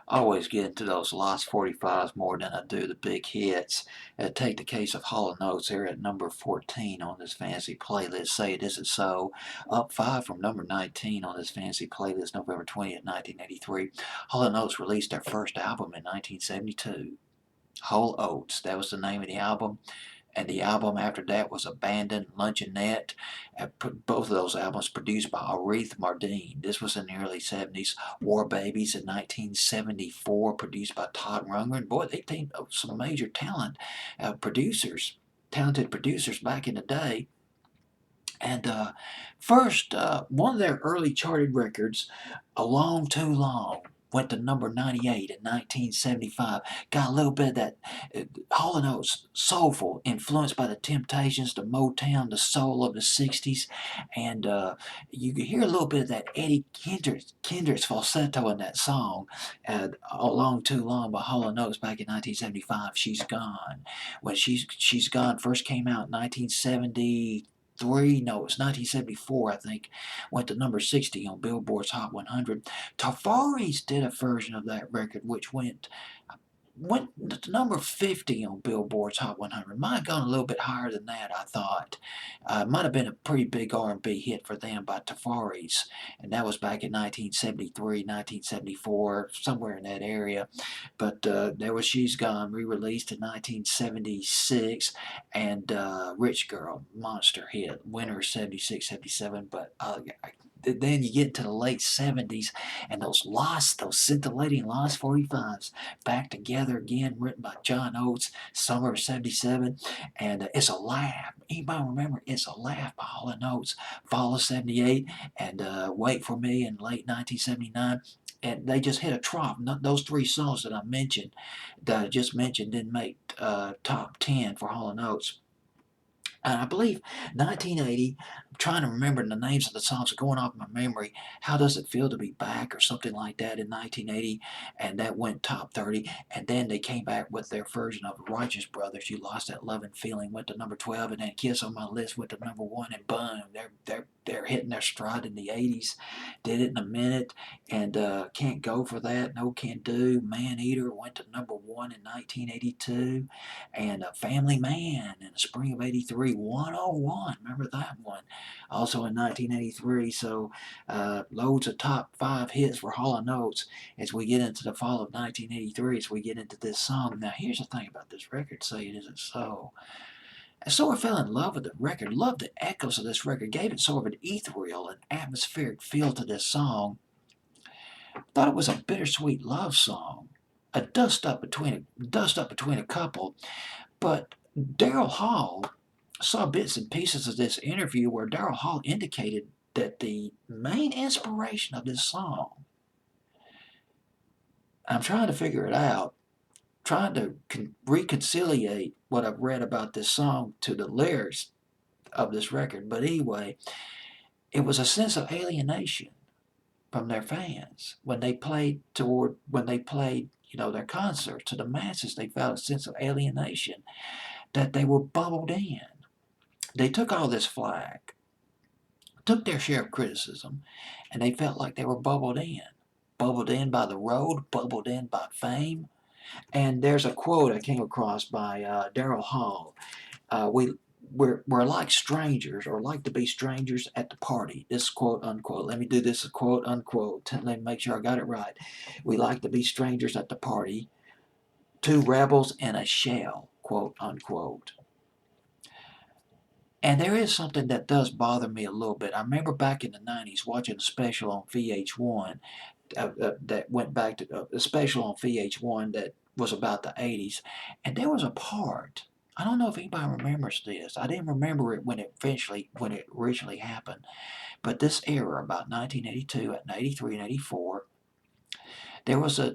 always get into those Lost 45s more than I do the big hits. Take the case of Hall & Oates. They're at number 14 on this fancy playlist. Say It Isn't So. Up 5 from number 19 on this fancy playlist, November 20th, 1983. Hall & Oates released their first album in 1972. Whole Oats, that was the name of the album. And the album after that was Abandoned Luncheonette. Both of those albums produced by Aretha Mardine. This was in the early 70s. War Babies in 1974, produced by Todd Rundgren. Boy, they teamed up some major talented producers back in the day. And first, one of their early charted records, A Long Too Long, went to number 98 in 1975. Got a little bit of that Hall & Oates soulful, influenced by the Temptations, the Motown, the soul of the 60s. And you can hear a little bit of that Eddie Kendricks falsetto in that song, A Long Too Long by Hall & Oates back in 1975. She's Gone. When She's Gone first came out in 1970. No, it's 1974, I think, went to number 60 on Billboard's Hot 100. Tavares did a version of that record, which went to number 50 on Billboard's Hot 100. Might have gone a little bit higher than that, I thought. Might have been a pretty big R&B hit for them by Tavares, and that was back in 1973, 1974, somewhere in that area. But there was She's Gone, re-released in 1976, and Rich Girl, monster hit, winner 76, 77, but then you get to the late 70s, and those scintillating Lost 45s back together again, written by John Oates, summer of 77, and It's a Laugh. Anybody remember It's a Laugh by Hall & Oates, fall of 78, and Wait for Me in late 1979. And they just hit a trough. Those three songs that I just mentioned, didn't make top 10 for Hall & Oates. And I believe 1980, I'm trying to remember the names of the songs going off my memory. How Does It Feel to Be Back or something like that in 1980, and that went top 30. And then they came back with their version of Righteous Brothers, You Lost That Loving Feeling, went to number 12, and then Kiss on My List went to number 1, and boom, they're hitting their stride in the 80s. Did It in a Minute, and Can't Go For That, No Can Do, Man Eater went to number 1 in 1982, and Family Man in the spring of 83, 101, remember that one, also in 1983. So loads of top 5 hits for Hall & Oates as we get into the fall of 1983, as we get into this song. Now here's the thing about this record, Say It Isn't So. I sort of fell in love with the record, loved the echoes of this record, gave it sort of an ethereal and atmospheric feel to this song. Thought it was a bittersweet love song, a dust up between a couple. But Daryl Hall, saw bits and pieces of this interview where Daryl Hall indicated that the main inspiration of this song, I'm trying to figure it out, trying to reconciliate what I've read about this song to the lyrics of this record. But anyway, it was a sense of alienation from their fans when they played, their concerts to the masses. They felt a sense of alienation, that they were bubbled in. They took all this flack, took their share of criticism, and they felt like they were bubbled in. Bubbled in by the road, bubbled in by fame. And there's a quote I came across by Daryl Hall. We're like strangers, or like to be strangers at the party. This quote unquote. Let me do this quote unquote. Let me make sure I got it right. We like to be strangers at the party. Two rebels in a shell, quote unquote. And there is something that does bother me a little bit. I remember back in the 90s watching a special on VH1 that went back to a special on VH1 that was about the 80s. And there was a part, I don't know if anybody remembers this. I didn't remember it when it originally happened. But this era, about 1982 and 83 and 84, there was a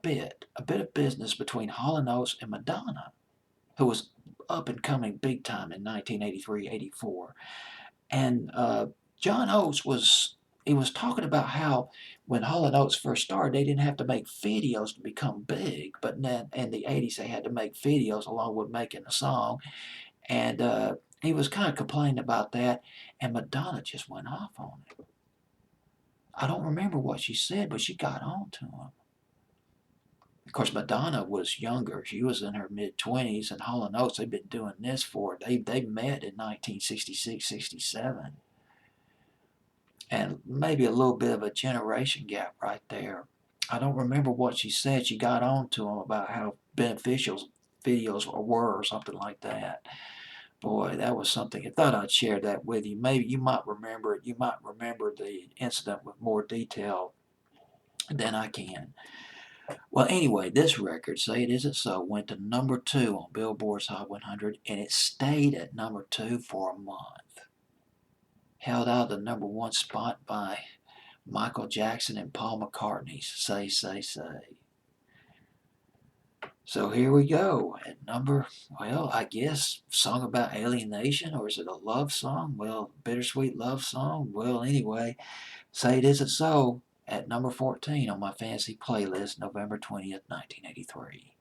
bit of business between Hall & Oates and Madonna, who was up and coming big time in 1983, 84. And John Oates was talking about how when Hall & Oates first started, they didn't have to make videos to become big, but then in the 80s they had to make videos along with making a song. And he was kind of complaining about that, and Madonna just went off on him. I don't remember what she said, but she got on to him. Of course, Madonna was younger. She was in her mid-20s, and Hall & Oates, they've been doing this for, they met in 1966, 67. And maybe a little bit of a generation gap right there. I don't remember what she said. She got on to him about how beneficial videos were or something like that. Boy, that was something. I thought I'd share that with you. Maybe you might remember it. You might remember the incident with more detail than I can. Well, anyway, this record, Say It Isn't So, went to number 2 on Billboard's Hot 100, and it stayed at number 2 for a month. Held out the number 1 spot by Michael Jackson and Paul McCartney's Say, Say, Say. So here we go. At number, well, I guess, song about alienation, or is it a love song? Well, bittersweet love song? Well, anyway, Say It Isn't So at number 14 on my fantasy playlist, November 20th, 1983.